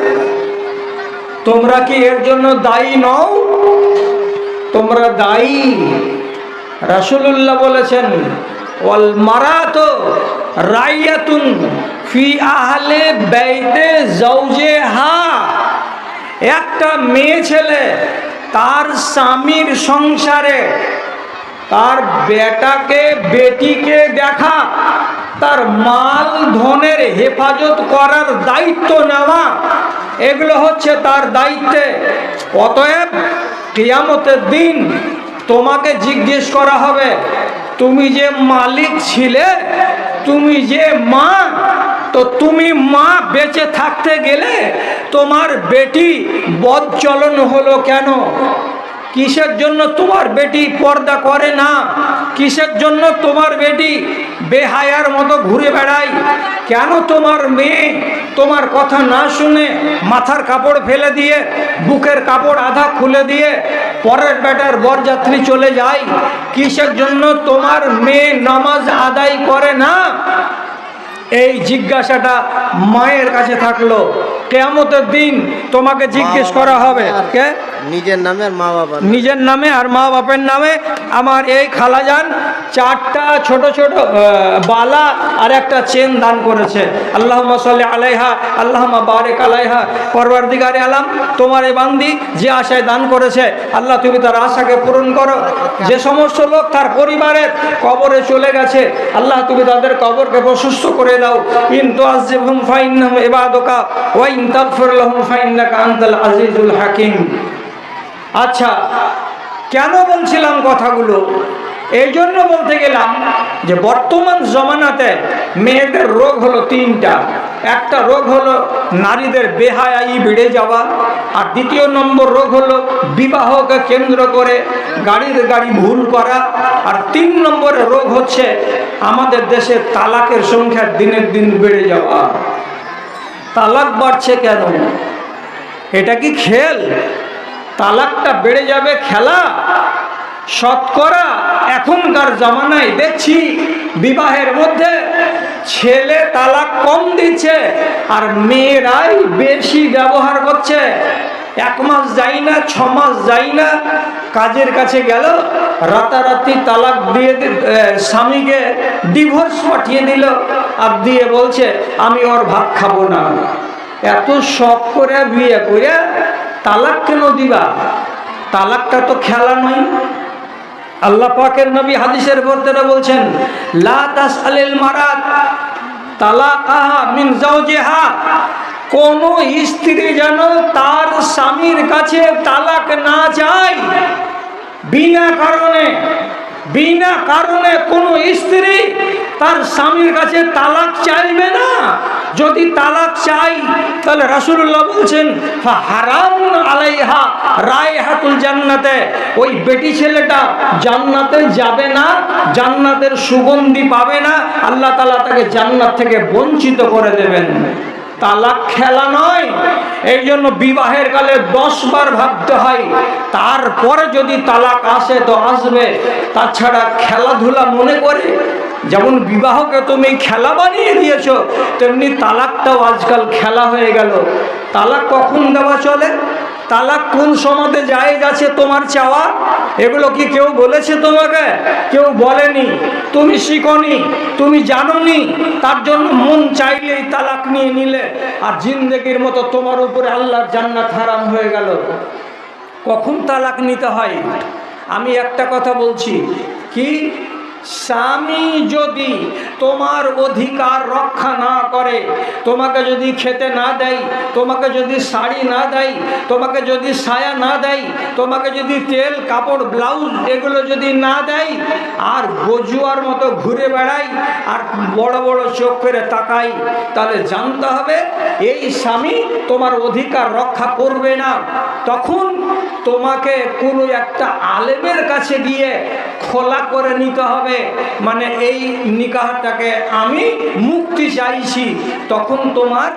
তোমরা কি এর জন্য দায়ী নও? তোমরা দায়ী। রাসূলুল্লাহ বলেছেন, ওয়াল মারাতু রাইয়াতুন ফি আহলে বাইতে যাওজেহা। একটা মেয়ে ছেলে তার স্বামীর সংসারে তার বেটাকে বেটিকে দেখা, তার মাল ধনের হেফাজত করার দায়িত্ব নেওয়া, এগুলো হচ্ছে তার দায়িত্বে। অতএব কিয়ামতের দিন তোমাকে জিজ্ঞেস করা হবে, তুমি যে মালিক ছিলে, তুমি যে মা, তো তুমি মা বেঁচে থাকতে গেলে তোমার বেটি বদচলন হলো কেন? কিসের জন্য তোমার বেটি পর্দা করে না? কিসের জন্য তোমার বেটি বেহায়ার মতো ঘুরে বেড়ায়? কেন তোমার মেয়ে তোমার কথা না শুনে মাথার কাপড় ফেলে দিয়ে, বুকের কাপড় আধা খুলে দিয়ে পরের বেটার বরযাত্রী চলে যায়? কিসের জন্য তোমার মেয়ে নামাজ আদায় করে না? এই জিজ্ঞাসাটা মায়ের কাছে থাকলো। কিয়ামতের দিন তোমাকে জিজ্ঞেস করা হবে, কে? নিজের নামে আর মা বাবার নিজের নামে আর মা বাপের নামে। আমার এই খালাজান 4টা ছোট ছোট বালা আর একটা চেন দান করেছে। আল্লাহুম্মা সাল্লি আলাইহা আল্লাহুম্মা বারিক আলাইহা। পরওয়ারদিগারে আলাম, তোমার এই বান্দি যে আশায় দান করেছে, আল্লাহ তুমি তার আশাকে পূরণ করো। যে সমস্ত লোক তার পরিবারের কবরে চলে গেছে, আল্লাহ তুমি তাদের কবরকে প্রশস্ত করে দাও। ইন তুআযিবহুম ফাইন্নাহুম ইবাদুকা ওয়া ইন তাগফির লাহুম ফাইন্নাকা আনতাল আজিজুল হাকিম। আচ্ছা, কেন বলছিলাম কথাগুলো? এই জন্য বলতে গেলাম যে বর্তমান জমানাতে মেয়েদের রোগ হলো 3টা। একটা রোগ হলো নারীদের বেহায়াই বেড়ে যাওয়া, আর দ্বিতীয় নম্বর রোগ হলো বিবাহকে কেন্দ্র করে গাড়ি ভুল করা, আর 3 নম্বরের রোগ হচ্ছে আমাদের দেশে তালাকের সংখ্যা দিনের দিন বেড়ে যাওয়া। তালাক বাড়ছে কেন? এটা কি খেল? তালাকটা বেড়ে যাবে খেলা? শতকরা এখনকার জামানায় দেখছি বিবাহের মধ্যে ছেলে তালাক কম দিচ্ছে আর মেয়েরাই বেশি ব্যবহার করছে। 1 মাস যাই না, 6 মাস যাই না, কাজের কাছে গেল, রাতারাতি তালাক দিয়ে স্বামীকে ডিভোর্স পাঠিয়ে দিল, আর দিয়ে বলছে আমি ওর ভাত খাবো না। এত শখ করে বিয়ে করে তালাক কেন দিবা? তালাকটা তো খেলা নয়। আল্লাহ পাকের নবী হাদিসের মধ্যে বলছেন, লা তাসআলিল মারাত তালাকাহা মিন যাওজিহা। কোন স্ত্রী যেন তার স্বামীর কাছে তালাক না চায়। বিনা কারণে কোন স্ত্রী তার স্বামীর কাছে তালাক চাইবে না। যদি তালাক চাই তাহলে রাসূলুল্লাহ বলছেন হারামুন আলাইহা রায়হাতুল জান্নাতে, ওই বেটি ছেলেটা জান্নাতে যাবে না, জান্নাতের সুগন্ধি পাবে না, আল্লাহ তাআলা তাকে জান্নাত থেকে বঞ্চিত করে দেবেন। তালাক খেলা নয়। এই জন্য বিবাহের কালে 10 বার ভাবতে হয়, তারপরে যদি তালাক আসে তো আসবে। তাছাড়া খেলাধুলা মনে করে যেমন বিবাহকে তুমি খেলা বানিয়ে দিয়েছো, তেমনি তালাকটাও আজকাল খেলা হয়ে গেল। তালাক কখন দেওয়া চলে, তালাক কোন সমাজে জায়েজ আছে তোমার চাওয়া, এগুলো কি কেউ বলেছে তোমাকে? কেউ বলেনি, তুমি শিখোনি, তুমি জানোনি, তার জন্য মন চাইলেই তালাক নিয়ে নিলে, আর জিন্দেগির মতো তোমার উপরে আল্লাহর জান্নাত হারাম হয়ে গেল। কখন তালাক নিতে হয়? আমি একটা কথা বলছি, কি স্বামী যদি তোমার অধিকার রক্ষা না করে, তোমাকে যদি খেতে না দেয়, তোমাকে যদি শাড়ি না দেয়, তোমাকে যদি সায়া না দেয়, তোমাকে যদি তেল কাপড় ব্লাউজ এগুলো যদি না দেয়, আর গজুয়ার মতো ঘুরে বেড়ায় আর বড় বড় চোখ করে তাকাই, তাহলে জানতে হবে এই স্বামী তোমার অধিকার রক্ষা করবে না। তখন তোমাকে কোনো একটা আলেমের কাছে গিয়ে খোলা করে নিতে হবে, মানে এই নিকাহটাকে আমি মুক্তি চাইছি। তখন তোমার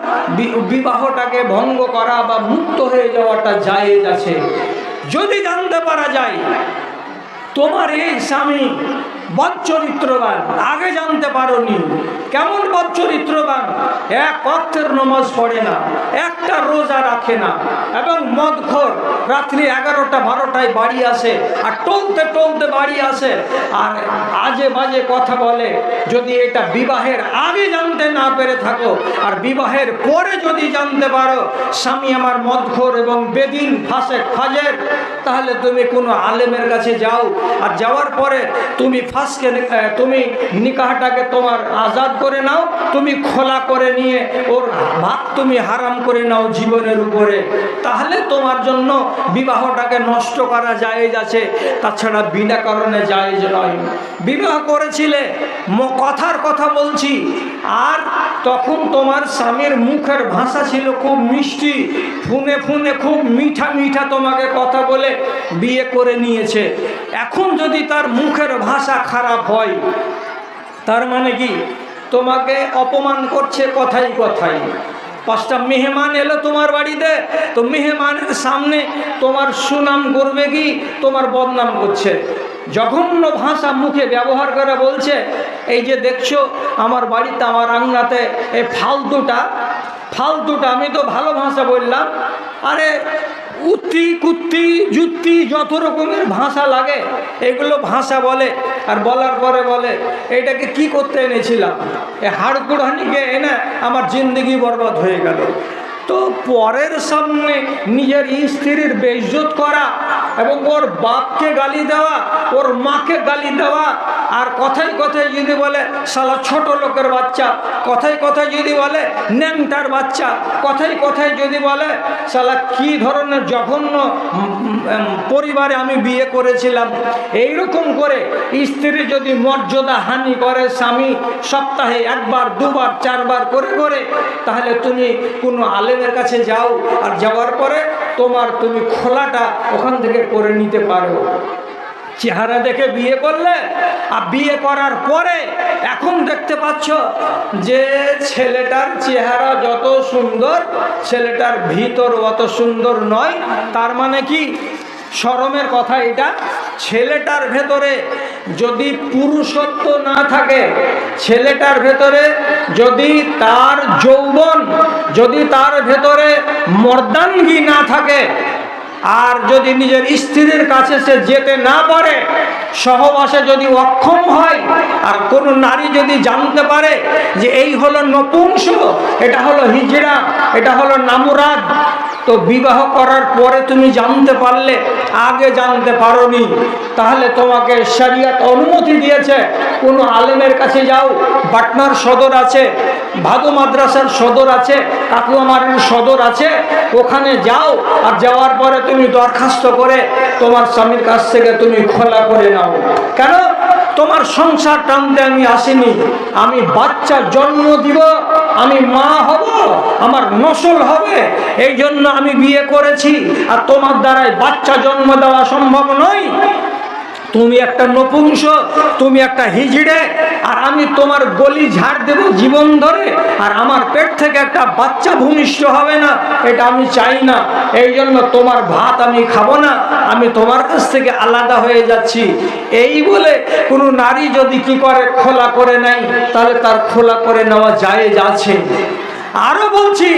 বিবাহটাকে ভঙ্গ করা বা মুক্ত হয়ে যাওয়াটা জায়েজ আছে। যদি জানতে পারা যায় তোমার এই স্বামী বদ চরিত্রবান, আগে জানতে পারোনি। কেমন বদ চরিত্রবান? এক ওয়াক্তের নামাজ পড়ে না, একটা রোজা রাখে না, এবং মদখোর, রাত্রি 11টা 12টায় বাড়ি আসে, আর টলতে টলতে বাড়ি আসে, আর আজে বাজে কথা বলে। যদি এটা বিবাহের আগে জানতে না পেরে থাকো, আর বিবাহের পরে যদি জানতে পারো স্বামী আমার মদখোর এবং বেদিন ফাসেক ফাজের, তাহলে তুমি কোনো আলেমের কাছে যাও, আর যাওয়ার পরে তুমি তুমি নিকাহটাকে তোমার আজাদ করে নাও, তুমি খোলা করে নিয়ে ওর ভাত তুমি হারাম করে নাও জীবনের উপরে, তাহলে তোমার জন্য বিবাহটাকে নষ্ট করা জায়েজ আছে। তাছাড়া বিনা কারণে জায়েজ নয়। বিবাহ করেছিলে, কথার কথা বলছি, আর তখন তোমার স্বামীর মুখের ভাষা ছিল খুব মিষ্টি, ফোনে ফোনে খুব মিঠা মিঠা তোমাকে কথা বলে বিয়ে করে নিয়েছে। এখন যদি তার মুখের ভাষা খারাপ হয়, তার মানে কি? তোমাকে অপমান করছে কথাই কথাই। 5টা মেহমান এলো তোমার বাড়িতে, তো মেহমানের সামনে তোমার সুনাম করবে কি তোমার বদনাম করছে। জঘন্য ভাষা মুখে ব্যবহার করে বলছে, এই যে দেখছো আমার বাড়িতে, আমার আঙ্গনাতে এই ফালতুটা, আমি তো ভালো ভাষা বললাম, আরে উত্তি কুত্তি যুক্তি যত রকমের ভাষা লাগে এগুলো ভাষা বলে। আর বলার পরে বলে এইটাকে কি করতে এনেছিলাম, এ হাড়কুড়ানিকে এনে আমার জিন্দগি বরবাদ হয়ে গেল। তো পরের সামনে নিজের স্ত্রীর বেইজ্জত করা, এবং ওর বাপকে গালি দেওয়া, ওর মাকে গালি দেওয়া, আর কথায় কথায় যদি বলে শালা ছোট লোকের বাচ্চা, কথায় কথায় যদি বলে ন্যাংটার বাচ্চা, কথায় কথায় যদি বলে শালা কি ধরনের জঘন্য পরিবারে আমি বিয়ে করেছিলাম, এইরকম করে স্ত্রী যদি মর্যাদা হানি করে স্বামী সপ্তাহে 1বার 2বার 4বার করে, তাহলে তুমি কোনো আলেমের কাছে যাও, আর যাওয়ার পরে তুমি খোলাটা ওখান থেকে করে নিতে পারো। চেহারা দেখে বিয়ে করলে, আর বিয়ে করার পরে এখন দেখতে পাচ্ছ যে ছেলেটার চেহারা যত সুন্দর, ছেলেটার ভিতর অত সুন্দর নয়। তার মানে কি? শরমের কথা এটা। ছেলেটার ভেতরে যদি পুরুষত্ব না থাকে, ছেলেটার ভেতরে যদি তার যৌবন, যদি তার ভেতরে মর্দাঙ্গী না থাকে, আর যদি নিজের স্ত্রীর কাছে সে যেতে না পারে, সহবাসে যদি অক্ষম হয়, আর কোন নারী যদি জানতে পারে যে এই হলো নপুংস, এটা হলো হিজড়া, এটা হলো নামুরাদ, তো বিবাহ করার পরে তুমি জানতে পারলে, আগে জানতে পারোনি, তাহলে তোমাকে শরিয়ত অনুমতি দিয়েছে কোনো আলেমের কাছে যাও। পাটনার সদর আছে, ভাদু মাদ্রাসার সদর আছে, কাকুয়ামারির সদর আছে, ওখানে যাও, আর যাওয়ার পরে তুমি দরখাস্ত করে তোমার স্বামীর কাছ থেকে তুমি খোলা করে নাও। কেন? তোমার সংসার টানতে আমি আসিনি, আমি বাচ্চা জন্ম দিব, আমি মা হব, আমার নসল হবে, এই জন্য আমি বিয়ে করেছি। আর তোমার দ্বারাই বাচ্চা জন্ম দেওয়া সম্ভব নয়। তুমি একটা নপুংস, তুমি একটা হিজড়ে, আর আমি তোমার গলি ঝাড় দেব জীবন ধরে, আর আমার পেট থেকে একটা বাচ্চা ভূমিষ্ঠ হবে না, এটা আমি চাই না। এই জন্য তোমার ভাত আমি খাবো না, আমি তোমার কাছ থেকে আলাদা হয়ে যাচ্ছি। এই বলে কোনো নারী যদি কি করে খোলা করে নেয়, তাহলে তার খোলা করে নেওয়া জায়েজ আছে। আরো বলছি,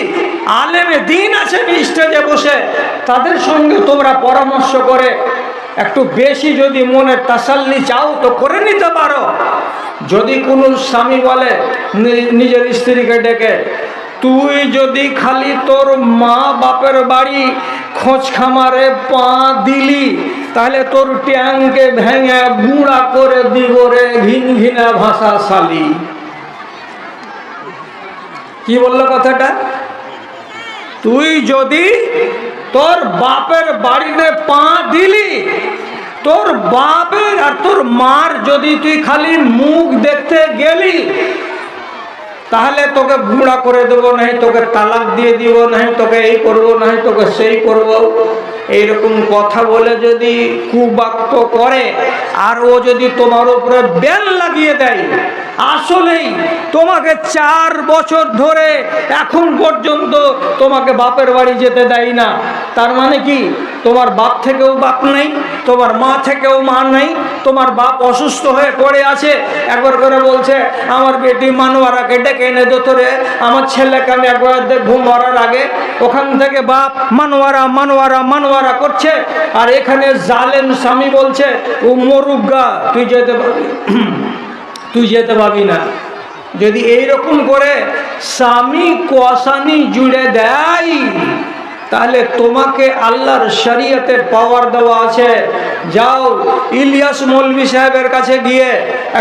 আলেমে দিন আছে স্টেজে বসে, তাদের সঙ্গে তোমরা পরামর্শ করে একটু বেশি যদি মনের তাসাল্লি চাও তো করে নিতে পারো। যদি কোনো স্বামী বলে নিজের স্ত্রীকে ডেকে, তুই যদি খালি তোর মা বাপের বাড়ি খোঁজ খামারে পা দিলি, তাহলে তোর ট্যাংকে ভেঙে গুঁড়া করে দিব রে ঘিন ঘিনা ভাষা শালি। কি বললো কথাটা? তুই যদি তোর বাপের বাড়িতে পা দিলি, তোর বাপের আর তোর মার যদি তুই খালি মুখ দেখতে গেলি, তাহলে তোকে বুড়া করে দেবো, নাই তোকে তালাক দিয়ে দিব, নাই তোকে এই করবো, নাই তোকে সেই করবো। এইরকম কথা বলে যদি কুবাক্য করে, আর ও যদি তোমার উপরে বেল লাগিয়ে দেয়, আসলেই তোমাকে 4 বছর ধরে এখন পর্যন্ত তোমাকে বাপের বাড়ি যেতে দেয় না, তার মানে কি তোমার বাপ থেকেও বাপ নেই, তোমার মা থেকেও মা নেই, তোমার বাপ অসুস্থ হয়ে পড়ে আছে, একবার করে বলছে আমার বেটি মানোয়ারাকে ডেকে এনে দে তোরে, আমার ছেলেকে আমি একবার ঘুম মারার আগে, ওখান থেকে বাপ মানোয়ারা মানোয়ারা মানোয়ারা করছে, আর এখানে জালেম স্বামী বলছে ও মরুগা তুই যেতে পারবি তুই যেতে পারবি না। যদি এইরকম করে স্বামী কোয়াসানি জুড়ে দেয়, তাহলে তোমাকে আল্লাহর শরীয়তের পাওয়ার দেওয়া আছে, যাও ইলিয়াস মৌলভী সাহেবের কাছে গিয়ে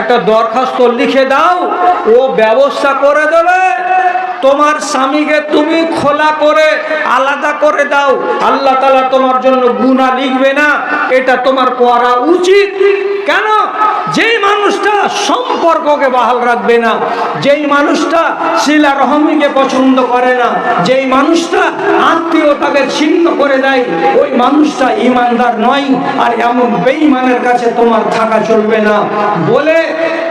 একটা দরখাস্ত লিখে দাও, ও ব্যবস্থা করে দেবে। তোমার স্বামীকে তুমি খোলা করে আলাদা করে দাও, আল্লাহ তাআলা তোমার জন্য গুনাহ লিখবে না, এটা তোমার করা উচিত। কেন? যেই মানুষটা সম্পর্ককে বহাল রাখবে না, যেই মানুষটা শিলা রহমীকে পছন্দ করে না, যেই মানুষটা আত্মীয়তাকে ছিন্ন করে দেয়, ওই মানুষটা ইমানদার নয়। আর এমন বেঈমানের কাছে তোমার থাকা চলবে না বলে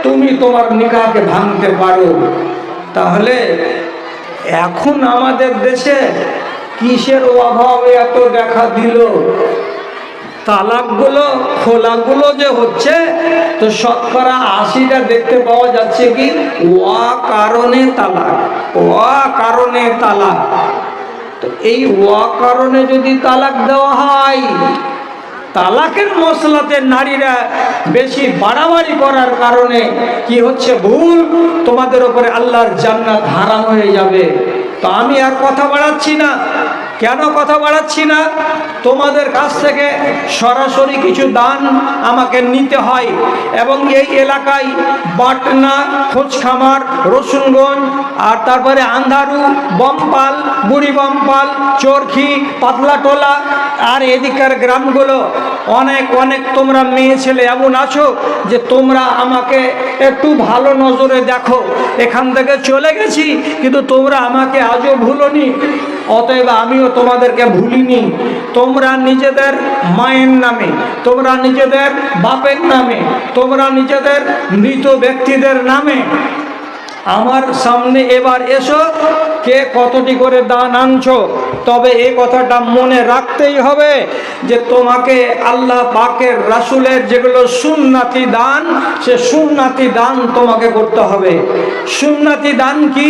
তুমি তোমার নিকাহকে ভাঙতে পারো। তাহলে এখন আমাদের দেশে কিসের অভাবে এত দেখা দিল? তালাকগুলো খোলাগুলো যে হচ্ছে, তো শতকরা 80টা দেখতে পাওয়া যাচ্ছে কি কারণে তালাক, কারণে তালাক। তো এই কারণে যদি তালাক দেওয়া হয়, তালাকের মশলাতে নারীরা বেশি বাড়াবাড়ি করার কারণে কি হচ্ছে ভুল, তোমাদের উপরে আল্লাহর জান্নাত হারাম হয়ে যাবে। তো আমি আর কথা বাড়াচ্ছি না। কেন কথা বাড়াচ্ছি না? তোমাদের কাছ থেকে সরাসরি কিছু দান আমাকে নিতে হয়, এবং এই এলাকায় বাটনা, খোঁজখামার, রসুনগঞ্জ, আর তারপরে আন্ধারু, বমপাল, বুড়ি বমপাল, চরখি, পাতলাটোলা, আর এদিকের গ্রামগুলো অনেক অনেক তোমরা মেয়ে ছেলে এমন আছো যে তোমরা আমাকে একটু ভালো নজরে দেখো। এখান থেকে চলে গেছি কিন্তু তোমরা আমাকে আজও ভুলোনি, অতএব আমিও তোমাদেরকে ভুলিনি। তোমরা নিজেদের মায়ের নামে, তোমরা নিজেদের বাপের নামে, তোমরা নিজেদের মৃত ব্যক্তিদের নামে আমার সামনে এবার এসো, কে কতটি করে দান আনছো। তবে এই কথাটা মনে রাখতেই হবে যে তোমাকে আল্লাহ পাকের রাসূলের যেগুলো সুন্নাতি দান, সে সুন্নাতি দান তোমাকে করতে হবে। সুন্নাতি দান কি?